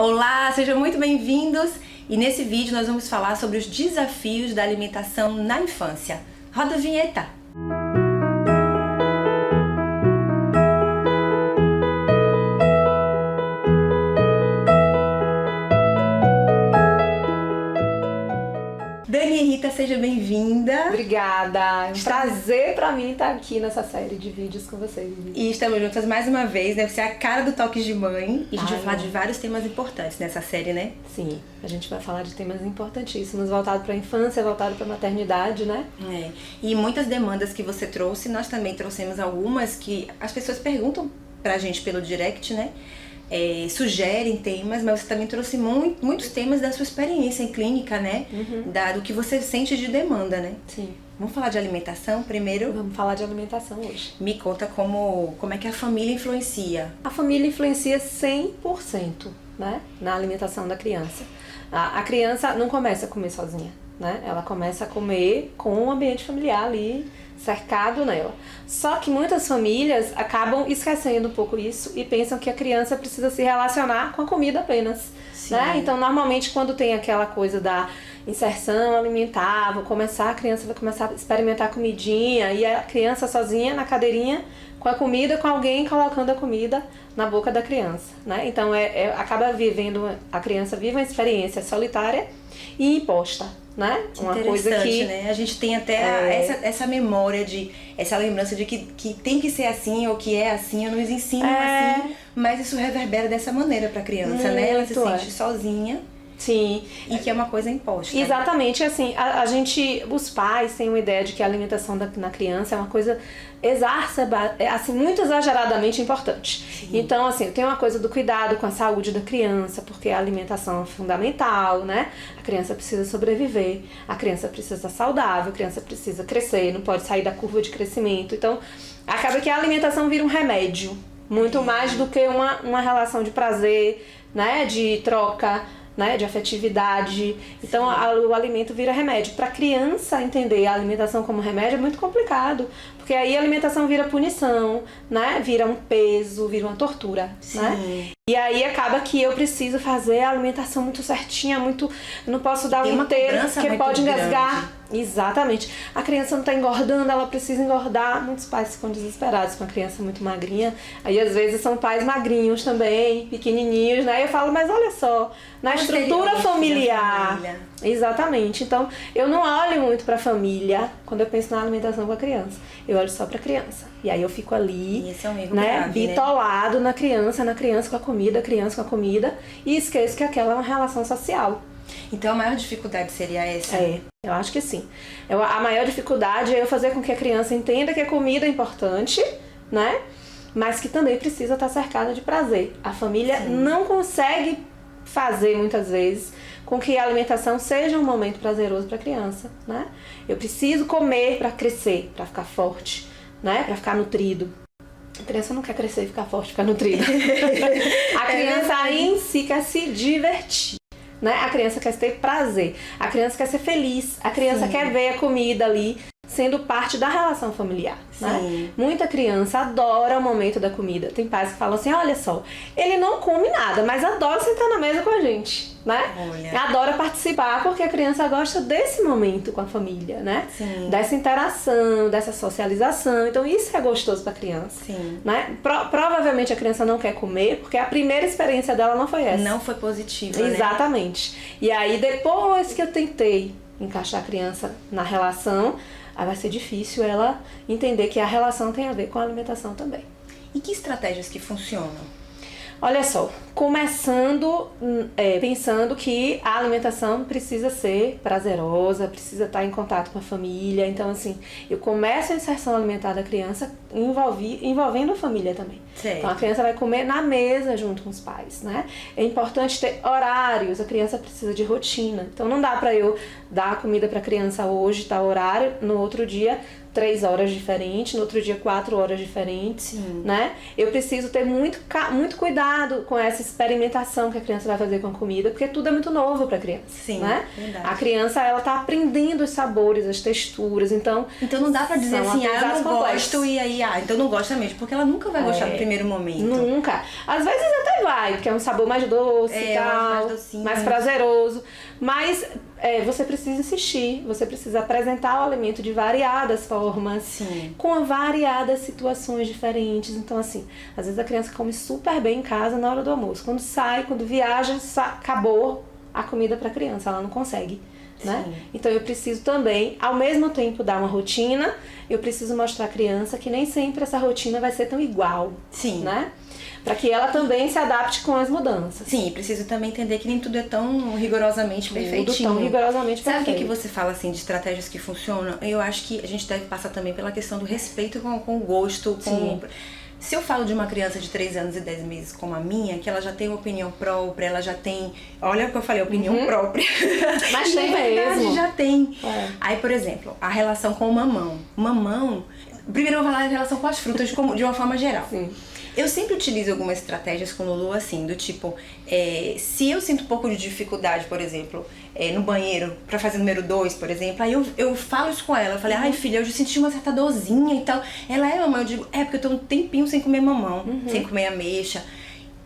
Olá, sejam muito bem-vindos! E nesse vídeo nós vamos falar sobre os desafios da alimentação na infância. Roda a vinheta! Dani e Rita, seja bem-vinda. Obrigada, é um prazer pra mim estar aqui nessa série de vídeos com vocês. E estamos juntas mais uma vez, né? Você é a cara do Toques de Mãe. E a gente vai falar de vários temas importantes nessa série, né? Sim, a gente vai falar de temas importantíssimos, voltado pra infância, voltado pra maternidade, né? É. E muitas demandas que você trouxe, nós também trouxemos algumas que as pessoas perguntam pra gente pelo direct, né? Sugerem temas, mas você também trouxe muitos temas da sua experiência em clínica, né? Do que você sente de demanda, né? Sim. Vamos falar de alimentação primeiro? Vamos falar de alimentação hoje. Me conta como é que a família influencia. A família influencia 100%, né, na alimentação da criança. A criança não começa a comer sozinha, né? Ela começa a comer com o ambiente familiar ali, cercado nela. Só que muitas famílias acabam esquecendo um pouco isso e pensam que a criança precisa se relacionar com a comida apenas, né? Então, normalmente, quando tem aquela coisa da inserção alimentar, a criança vai começar a experimentar comidinha e a criança sozinha na cadeirinha com a comida, com alguém colocando a comida na boca da criança, né? Então, acaba vivendo, a criança vive uma experiência solitária e imposta, né? Uma coisa que, né? A gente tem até essa memória essa lembrança de que tem que ser assim ou que é assim, ou nos ensinam assim, mas isso reverbera dessa maneira pra criança, né? Ela se sente sozinha. Sim. E que é uma coisa imposta. Exatamente, assim, os pais têm uma ideia de que a alimentação na criança é uma coisa assim, muito exageradamente importante. Sim. Então, assim, tem uma coisa do cuidado com a saúde da criança, porque a alimentação é fundamental, né? A criança precisa sobreviver, a criança precisa estar saudável, a criança precisa crescer, não pode sair da curva de crescimento. Então, acaba que a alimentação vira um remédio, muito mais do que uma relação de prazer, né? De troca, né, de afetividade. Então o alimento vira remédio. Para a criança entender a alimentação como remédio é muito complicado, porque aí a alimentação vira punição, né, vira um peso, vira uma tortura, né? E aí acaba que eu preciso fazer a alimentação muito certinha, eu não posso dar um inteiro, porque pode engasgar. Grande. Exatamente. A criança não está engordando, ela precisa engordar. Muitos pais ficam desesperados com a criança muito magrinha. Aí às vezes são pais magrinhos também, pequenininhos, né? Eu falo, mas olha só, na estrutura familiar. Exatamente. Então, eu não olho muito para a família quando eu penso na alimentação com a criança. Eu olho só para a criança. E aí eu fico ali, né, bitolado na criança com a comida, e esqueço que aquela é uma relação social. Então a maior dificuldade seria essa? Eu acho que sim. A maior dificuldade é eu fazer com que a criança entenda que a comida é importante, né? Mas que também precisa estar cercada de prazer. A família não consegue fazer muitas vezes com que a alimentação seja um momento prazeroso para a criança, né? Eu preciso comer para crescer, para ficar forte, né? Para ficar nutrido. A criança não quer crescer, ficar forte, ficar nutrida. A criança aí em si quer se divertir, né? A criança quer ter prazer, a criança quer ser feliz, a criança quer ver a comida ali sendo parte da relação familiar, né? Muita criança adora o momento da comida. Tem pais que falam assim, olha só, ele não come nada, mas adora sentar na mesa com a gente, né? Adora participar porque a criança gosta desse momento com a família, né? Dessa interação, dessa socialização. Então isso é gostoso pra criança, né? Provavelmente a criança não quer comer porque a primeira experiência dela não foi essa. Não foi positiva, Exatamente. Né? E aí depois que eu tentei encaixar a criança na relação, aí vai ser difícil ela entender que a relação tem a ver com a alimentação também. E que estratégias que funcionam? Olha só, começando pensando que a alimentação precisa ser prazerosa, precisa estar em contato com a família. Então, assim, eu começo a inserção alimentar da criança envolvendo a família também. Então, a criança vai comer na mesa junto com os pais, né? É importante ter horários, a criança precisa de rotina. Então, não dá pra eu dar a comida pra criança hoje, tal horário, no outro dia 3 horas diferentes, no outro dia 4 horas diferentes, Sim. né? Eu preciso ter muito cuidado com essa experimentação que a criança vai fazer com a comida, porque tudo é muito novo para a criança, Sim, né? verdade. A criança, ela tá aprendendo os sabores, as texturas, então não dá pra dizer assim, eu não complexos. gosto e aí, então não gosta mesmo, porque ela nunca vai gostar no primeiro momento. Nunca. Às vezes até vai, porque é um sabor mais doce e tal, mais docinho, mais prazeroso, mas você precisa insistir, você precisa apresentar o alimento de variadas formas, Sim. com variadas situações diferentes. Então, assim, às vezes a criança come super bem em casa na hora do almoço. Quando sai, quando viaja, acabou a comida para a criança, ela não consegue. Né? Então eu preciso também, ao mesmo tempo, dar uma rotina, eu preciso mostrar à criança que nem sempre essa rotina vai ser tão igual. Sim. Né? Para que ela também se adapte com as mudanças. Sim, preciso também entender que nem tudo é tão rigorosamente perfeitinho. Tão rigorosamente perfeito. Sabe o que você fala assim de estratégias que funcionam? Eu acho que a gente deve passar também pela questão do respeito com o gosto. Se eu falo de uma criança de 3 anos e 10 meses como a minha, que ela já tem uma opinião própria, ela já tem... Olha o que eu falei, opinião própria. Mas tem mesmo. Já tem. Aí, por exemplo, a relação com o mamão. Mamão... Primeiro eu vou falar em relação com as frutas de uma forma geral. Sim. Eu sempre utilizo algumas estratégias com o Lulu assim, do tipo, se eu sinto um pouco de dificuldade, por exemplo, no banheiro, pra fazer número 2, por exemplo, aí eu falo isso com ela, eu falei, ai filha, eu já senti uma certa dorzinha e tal. Ela mamãe, eu digo, porque eu tô um tempinho sem comer mamão, sem comer ameixa.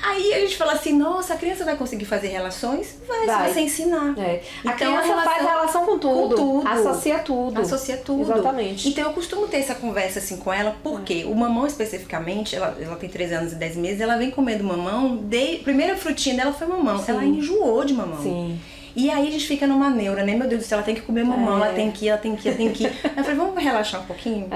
Aí a gente fala assim, nossa, a criança vai conseguir fazer relações? Vai. Se você ensinar. A criança faz relação com tudo. Associa tudo. Associa tudo. Exatamente. Então eu costumo ter essa conversa assim com ela, porque o mamão especificamente, ela tem 3 anos e 10 meses, ela vem comendo mamão, a primeira frutinha dela foi mamão. Sim. Ela enjoou de mamão. Sim. E aí a gente fica numa neura, né? Meu Deus do céu, ela tem que comer mamão, ela tem que ir. Eu falei, vamos relaxar um pouquinho?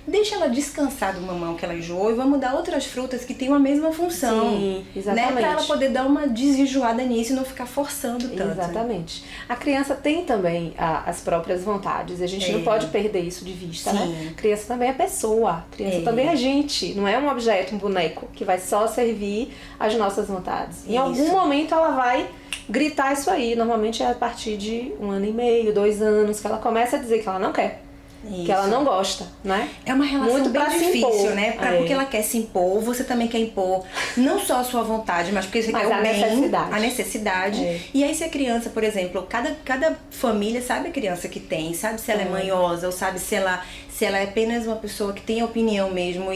Deixa ela descansar do mamão que ela enjoou e vamos dar outras frutas que têm a mesma função. Sim, exatamente. Né? Pra ela poder dar uma desenjoada nisso e não ficar forçando tanto. Exatamente. A criança tem também as próprias vontades. A gente não pode perder isso de vista, né? A criança também é pessoa. A criança também é gente. Não é um objeto, um boneco, que vai só servir às nossas vontades. Em algum momento ela vai gritar isso aí. Normalmente é a partir de 1 ano e meio, 2 anos, que ela começa a dizer que ela não quer. Que ela não gosta, né? É uma relação muito bem difícil, né? Porque é. ela quer se impor, você também quer impor não só a sua vontade, mas porque você quer o bem, a necessidade. É. E aí se a criança, por exemplo, cada família sabe a criança que tem, sabe se ela é manhosa ou sabe se ela é apenas uma pessoa que tem opinião mesmo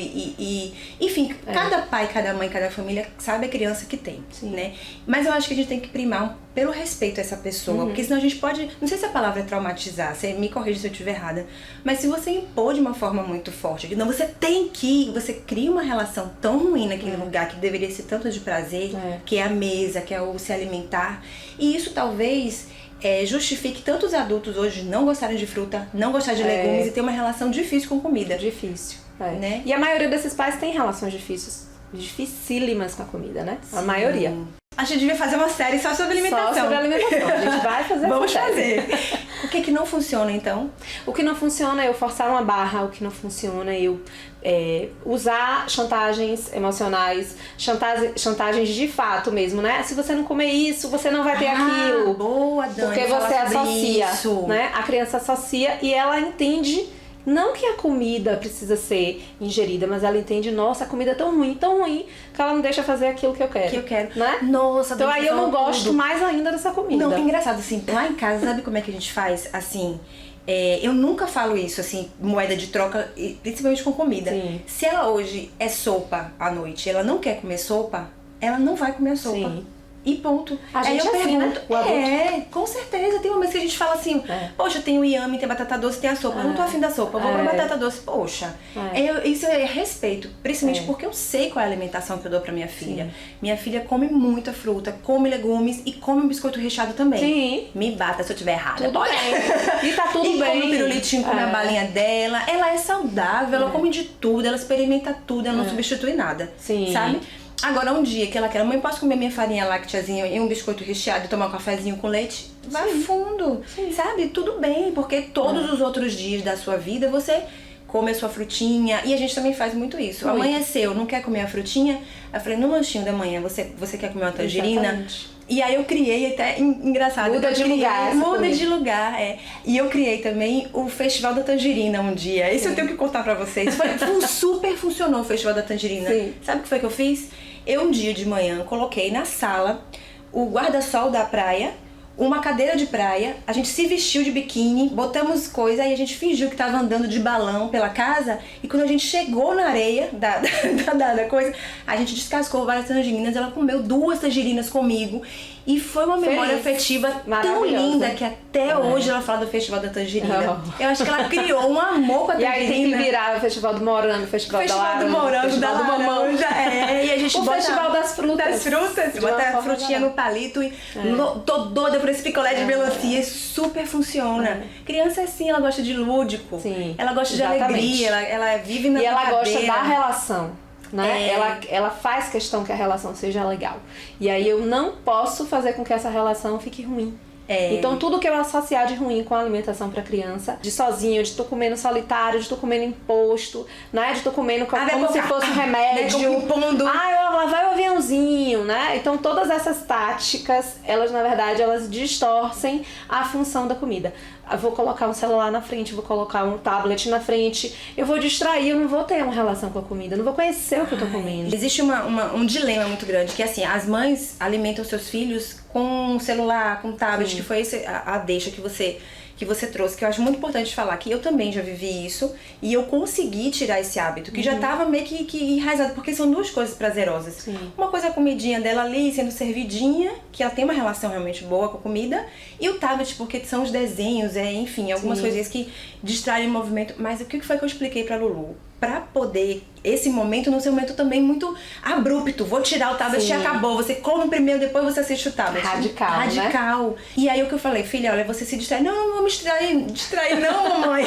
enfim, cada pai, cada mãe, cada família sabe a criança que tem, né? Mas eu acho que a gente tem que primar pelo respeito a essa pessoa, porque senão a gente pode, não sei se a palavra é traumatizar, você me corrige se eu estiver errada, mas se você impor de uma forma muito forte, não, você tem que, você cria uma relação tão ruim naquele lugar que deveria ser tanto de prazer, que é a mesa, que é o se alimentar, e isso talvez justifique tantos adultos hoje não gostarem de fruta, não gostarem de legumes e ter uma relação difícil com comida. Difícil. Né? E a maioria desses pais tem relações dificílimas com a comida, né? A maioria. A gente devia fazer uma série só sobre alimentação. Só sobre alimentação. A gente vai fazer Vamos fazer. O que não funciona, então? O que não funciona é eu forçar uma barra. O que não funciona é eu usar chantagens emocionais, chantagens de fato mesmo, né? Se você não comer isso, você não vai ter aquilo. Boa, Dani. Porque você associa, né? A criança associa e ela entende. Não que a comida precisa ser ingerida, mas ela entende, nossa, a comida é tão ruim, que ela não deixa fazer aquilo que eu quero. Né? Nossa, então aí eu não gosto mais ainda dessa comida. Não, é engraçado, assim, lá em casa, sabe como é que a gente faz? Assim, eu nunca falo isso, assim, moeda de troca, principalmente com comida. Sim. Se ela hoje é sopa à noite, ela não quer comer sopa, ela não vai comer a sopa. Sim. E ponto. A gente eu pergunto, né? Com certeza. Tem uma vez que a gente fala assim, poxa, tem o inhame, tem batata doce, tem a sopa. Eu não tô afim da sopa, eu vou pra batata doce. Poxa, isso é respeito. Principalmente porque eu sei qual é a alimentação que eu dou pra minha filha. Sim. Minha filha come muita fruta, come legumes e come um biscoito recheado também. Sim. Me bata se eu tiver errada. Tudo bem. E tá tudo bem. Come o pirulitinho, come a balinha dela. Ela é saudável, ela come de tudo, ela experimenta tudo, ela não substitui nada. Sim. Sabe? Agora, um dia que ela quer, mãe, posso comer minha farinha lácteazinha e um biscoito recheado e tomar um cafezinho com leite? Vai fundo, sabe? Tudo bem, porque todos os outros dias da sua vida você come a sua frutinha. E a gente também faz muito isso. Amanheceu, não quer comer a frutinha? Eu falei, no lanchinho da manhã, você quer comer uma tangerina? Exatamente. E aí eu criei até, engraçado. Muda de lugar. Muda de lugar, E eu criei também o Festival da Tangerina um dia. Esse eu tenho que contar pra vocês. Super funcionou o Festival da Tangerina. Sim. Sabe o que foi que eu fiz? Eu um dia de manhã coloquei na sala o guarda-sol da praia, uma cadeira de praia, a gente se vestiu de biquíni, botamos coisa e a gente fingiu que tava andando de balão pela casa, e quando a gente chegou na areia da coisa, a gente descascou várias tangerinas, ela comeu 2 tangerinas comigo, e foi uma memória afetiva tão linda que até hoje ela fala do Festival da Tangerina. Eu acho que ela criou um amor com a tangerina. E aí tem que virar o Festival do Morango, o Festival da laranja, do morango, da laranja, e a gente o bota Festival das frutas. Das frutas, bota a frutinha no palito e tô doida por esse picolé de melancia, super funciona. Criança é assim, ela gosta de lúdico, ela gosta de alegria, ela vive na brincadeira. E ela gosta da relação. Né? Ela faz questão que a relação seja legal. E aí eu não posso fazer com que essa relação fique ruim. Então tudo que eu associar de ruim com a alimentação pra criança, de sozinho, de tô comendo solitário, de tô comendo imposto, né? De tô comendo como se fosse um remédio. Lá vai o aviãozinho, né? Então todas essas táticas, elas na verdade, elas distorcem a função da comida. Eu vou colocar um celular na frente, vou colocar um tablet na frente, eu vou distrair, eu não vou ter uma relação com a comida, eu não vou conhecer o que eu tô comendo. Existe um dilema muito grande, que assim, as mães alimentam seus filhos com celular, com tablet, que foi a deixa que você trouxe, que eu acho muito importante falar, que eu também já vivi isso, e eu consegui tirar esse hábito, que já tava meio que enraizado, porque são 2 coisas prazerosas. Uma coisa é a comidinha dela ali, sendo servidinha, que ela tem uma relação realmente boa com a comida, e o tablet, porque são os desenhos, enfim, algumas coisinhas que distraem o movimento. Mas o que foi que eu expliquei pra Lulu? Pra poder, esse momento não ser um momento também muito abrupto, vou tirar o tablet e acabou, você come primeiro, depois você assiste o tablet. Radical. Né? E aí o que eu falei, filha, olha, você se distrai. Não vou me distrair não, mamãe.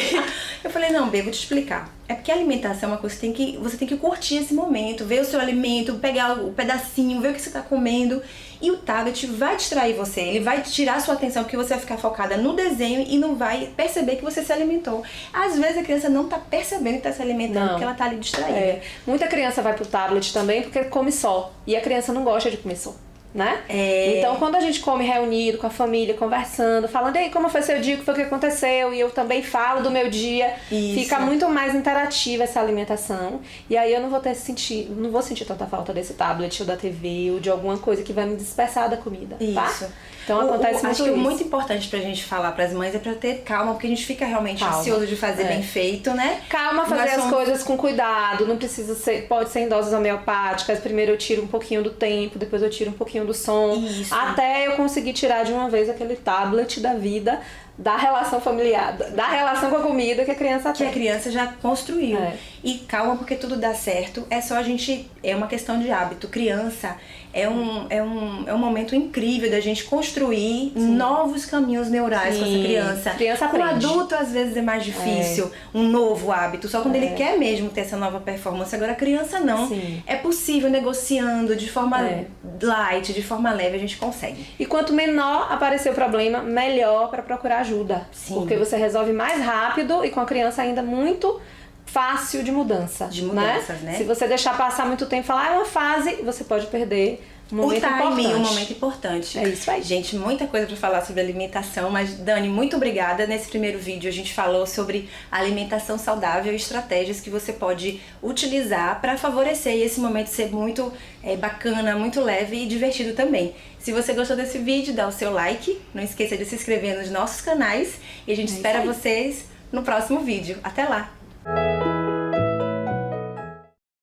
Eu falei, não, Bê, vou te explicar. É porque a alimentação é uma coisa que você tem que curtir esse momento, ver o seu alimento, pegar o pedacinho, ver o que você tá comendo. E o tablet vai distrair você, ele vai tirar a sua atenção, porque você vai ficar focada no desenho e não vai perceber que você se alimentou. Às vezes a criança não tá percebendo que tá se alimentando, porque ela tá ali distraída. Muita criança vai pro tablet também porque come só, e a criança não gosta de comer só. Né? Então quando a gente come reunido com a família, conversando, falando, ei, como foi seu dia, o que foi que aconteceu, e eu também falo do meu dia, fica muito mais interativa essa alimentação, e aí eu não vou sentir tanta falta desse tablet ou da TV ou de alguma coisa que vai me dispersar da comida, tá? Então acontece muito acho que o muito importante pra gente falar pras mães é pra ter calma, porque a gente fica realmente ansioso de fazer bem feito, né? Calma, fazer as coisas com cuidado, não precisa ser, pode ser em doses homeopáticas, primeiro eu tiro um pouquinho do tempo, depois eu tiro um pouquinho do som, até eu conseguir tirar de uma vez aquele tablet da vida, da relação familiar, da relação com a comida que a criança tem. Que a criança já construiu. E calma, porque tudo dá certo, é uma questão de hábito. Criança é um momento incrível da gente construir novos caminhos neurais com essa criança. Criança com aprende. Adulto, às vezes, é mais difícil um novo hábito, só quando ele quer mesmo ter essa nova performance. Agora, a criança não. É possível, negociando de forma light, de forma leve, a gente consegue. E quanto menor aparecer o problema, melhor para procurar ajuda. Porque você resolve mais rápido e com a criança ainda muito fácil de mudança. De mudanças, né? Se você deixar passar muito tempo e falar, é uma fase, você pode perder um momento importante. Um momento importante. É isso aí. Gente, muita coisa pra falar sobre alimentação, mas Dani, muito obrigada. Nesse primeiro vídeo a gente falou sobre alimentação saudável e estratégias que você pode utilizar para favorecer esse momento ser muito bacana, muito leve e divertido também. Se você gostou desse vídeo, dá o seu like, não esqueça de se inscrever nos nossos canais e a gente espera vocês no próximo vídeo. Até lá!